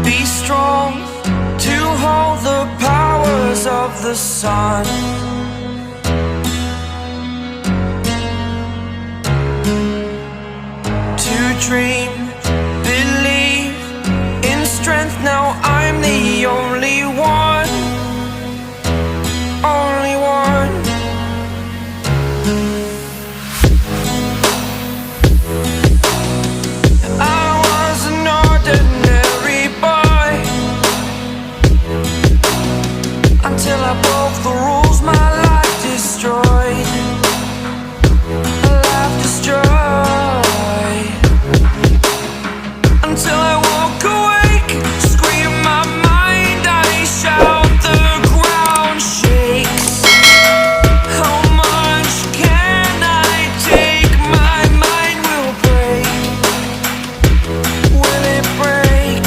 be strong to hold the powers of the sun. To dream, believe in strength. Now I'm the only one, only one. I was an ordinary boy until I broke the rules. My life destroyed, a life destroyed. Until I woke awake, scream my mind, I shout, the ground shakes. How much can I take? My mind will break. Will it break?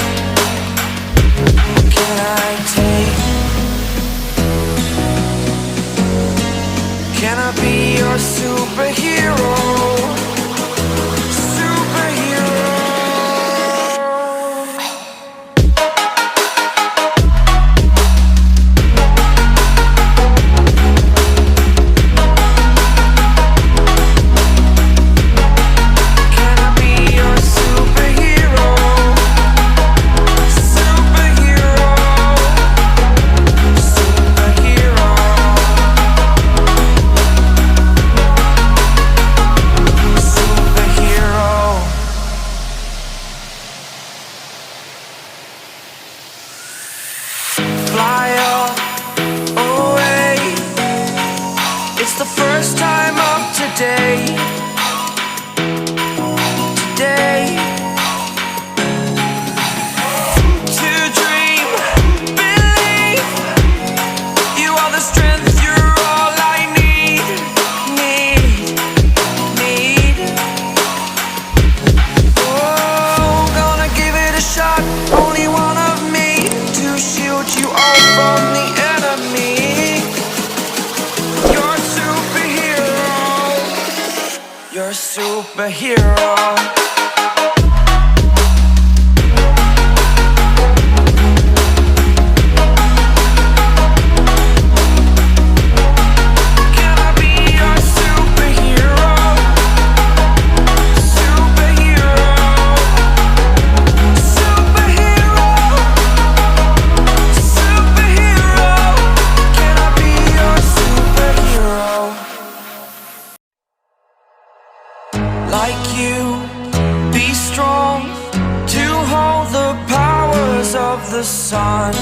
Can I take? Can I be your superhero? Fly up, away. It's the first time of today. Today. To dream, believe. You are the strength, you're all I need. Need. Oh, gonna give it a shot. Only one of me to shield you all from the enemy. You're a superhero. You're a superhero. Can I be your superhero? Superhero. Superhero. Superhero. Can I be your superhero? Like you, be strong to hold the powers of the sun.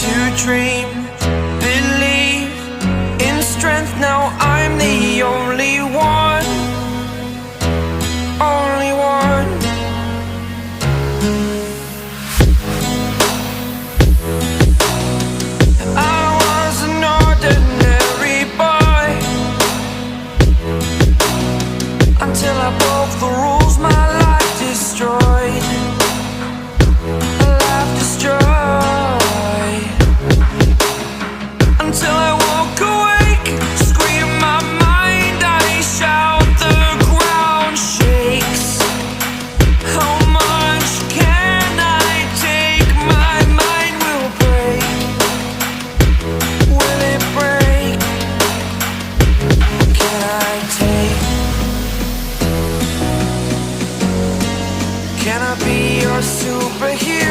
To dream, believe in strength. Now I'm the only one, only one. I was an ordinary boy until I broke the rules. My life destroyed, a life destroyed. Until I woke awake, scream my mind, I shout, the ground shakes. How much can I take? My mind will break. Will it break? Can I take? Can I be your superhero?